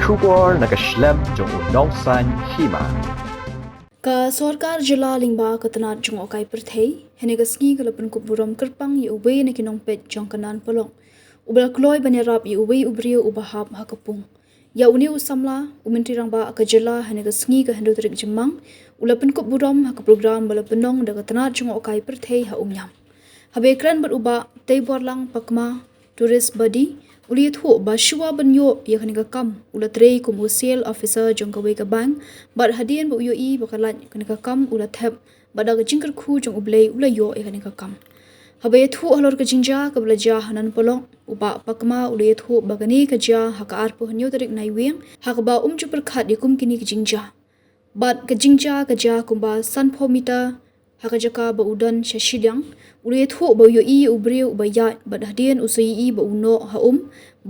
Shubor nakaslem jong unongsan Hima. Ka Sorkar jela lingba katanat jong okai perthei henega sngi kala Pynkup Burom kerpang ye ubei na kinong pet jong kanan Polok ubal kloi Ïarap ye ubei Briew ubahap hakapung ya uni usamla umentri rangba ka jela henega sngi ka hendo trik jemang ula Pynkup Burom hak program bala penong da katanat jong okai perthei ha umnyam habe kran beruba Teiborlang Pakma tourist body uli thu ba shua banyo ya kaniga kam ula trei kum usil officer jong ka weka bank bar hadian bu yo I bakalat kaniga kam ula thep bada ga jingkar khu jong ublei ula yo ya kaniga kam habe thu halor ka jingja ka blaja hanan Polok uba Pakma uli thu bagani ka ja haka arpo hanyo tarik nai weng hakba jupar khat kum kini ka jingja bat ka jingja ka ja kumba sanphomita haka jaka ba udan shashidang uli thu ba yo I Briew ba ya bad hadian usai I ba uno ha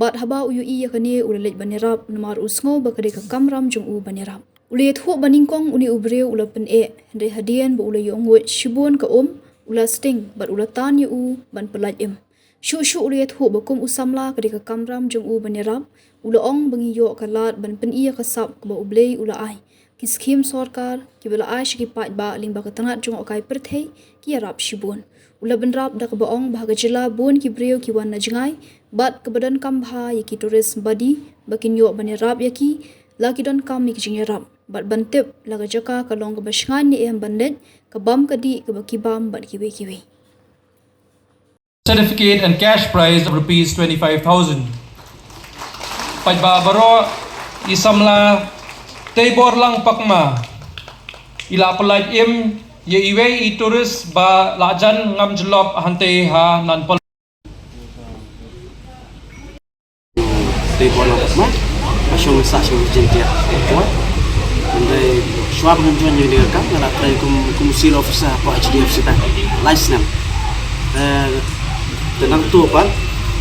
bat haba uyu I yakane ula lej Ïarap namar usngo ba kade ka kamram jong u Ïarap uli thu baningkong uni Briew ula pen hende hadian ba ula yong wet shibun ka ula sting bat ula tan yu ban pelaj shu uli thu ba kum usamla kade ka kamram jong u Ïarap ula ong bangi yo kalat ban pen ka sap ka ba ublei ula ai ki skim Sorkar ki bela ai shiki pat ba ling ba ka tangat jong okai perthei ki Ïarap shibun ula benrap da ka baong bahaga jela bun ki Briew ki wan na jengai bat ke badan kam bha yaki tourist body bakin yo Ïarap yaki laki don kam yaki Ïarap bat bantip laga jaka ka long ka basngan ni bandet ka bam ka di ka baki bam bat kiwe certificate and cash prize of rupees 25,000. Pajbabaro isamla Teiborlang Pakma ila apalaj ye iwe I tourist ba lajan ngam jelop hante ha nan Polok. Teiborlang Pakma asyong sa syong jentia ko ndai swab ngon yang direkam ngala try kum seal officer apa HDFC ta license tenang tu apa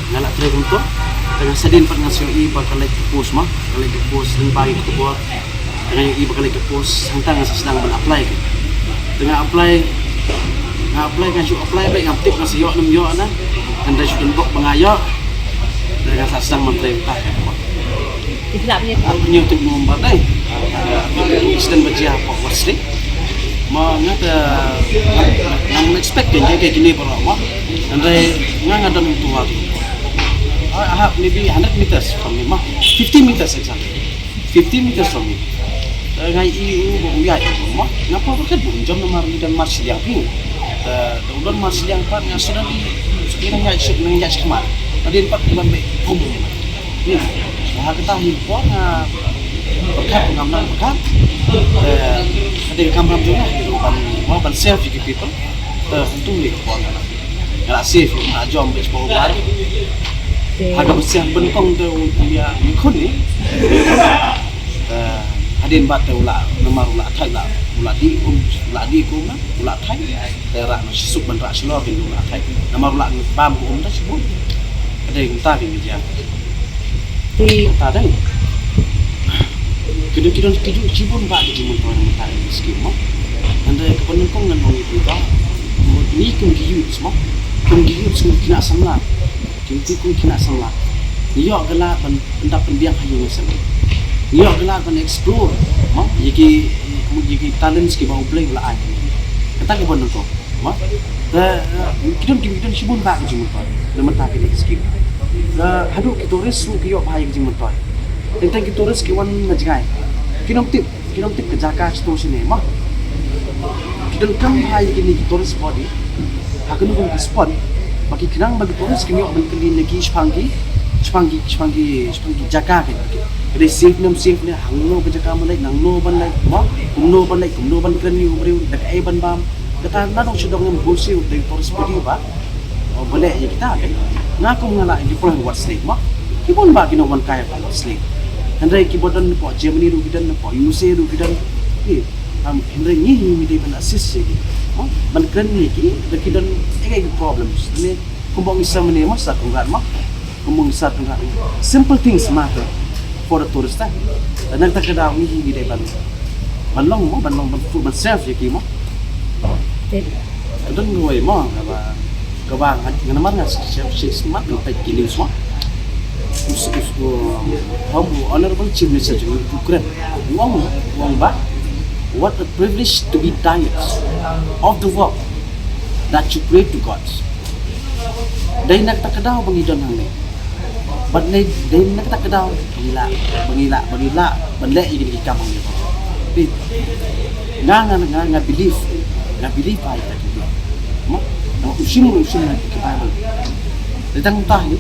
ngala try kum tu dengan sedin pat ngasio I bakal lek pos mah lek pos dan bagi ke buat dengan I bakal lek pos hantang sedang apply dengan apply kan syuk apply baik ngaptip ngasih yo 6 yo na andai syuk bok pengayo dengan sedang menteri tak tidak punya untuk membatai instant baca apa wasri mengata yang expect kayak gini berapa andai ngada untuk waktu I have maybe 100 meters from him 50 meters exactly 50 meters from him ngai EU buya mah ngapa berkat jam nomor dan march yang ping udah march yang pan yang sudah di sekiranya ngai syuk ngai skema tadi empat lambe umum ni ha kita himpon berkat pengamatan berkat ada kamera juga ban ban selfie ke people tentu ni kuang ngala safe na jom expo bar harga bersih benkong tu dia ikut ni hadin bat ula nomor ula thai la ula di na ula thai terak no suk ban ra slor bin ula thai nomor ula bam ta sebut ada yang ta bin dia di ta dai kidon cibun ba di mun to ta skim mo anda kepenengkong ngan wong itu ta ni kum giyu semua kum giyu semua kena samla kum kena samla yo gala ban pendak pendiang hayu ngasem yo gala ban explore mo yiki talent ski bau play la ai kata ke bon ko mo kidon sibun ba ke mun to lemah ta ke ski hadu ki tourist su ki yo bhai ke mun to tentang ki tourist ki wan majgai kidon tip ke jaka sto sini mo kidon kam bhai ki ni tourist body akan pun ke spot bagi kenang bagi tourist ki yo ban kelin lagi spangi jaka ke jadi safe ni hangno ke jaka malai nangno ban lai mo kumno ban kan ni Briew dak ai ban bam kata na dong sedong yang bulsi dari tourist body ba boleh ya kita kan ngaku ngala di pulang buat sleep mo kibon ba kinawan kaya buat sleep andai kibodan po Germany ru gidan po USA ru gidan andai ni mi dei ban assist sih mo ban kan ni ki kidan ai problems ni kumbang isa mene masa kungan mo kumbang isa kungan simple things matter for the tourist ta dan tak kada mi dei ban ban self ya ki mo dan ngoi mo ka bang ngana mar ngas self 6 month ka kini semua humble, honorable Chief Minister of Ukraine, Wang Ba, what a privilege to be diets of the work that you pray to God. Dahil nagtakadaw bangidan hangin. But dahil nagtakadaw bangila, banle igin ikamang nito. Nga belief ay takibla. Mo, usim na Bible. Ditang tayo,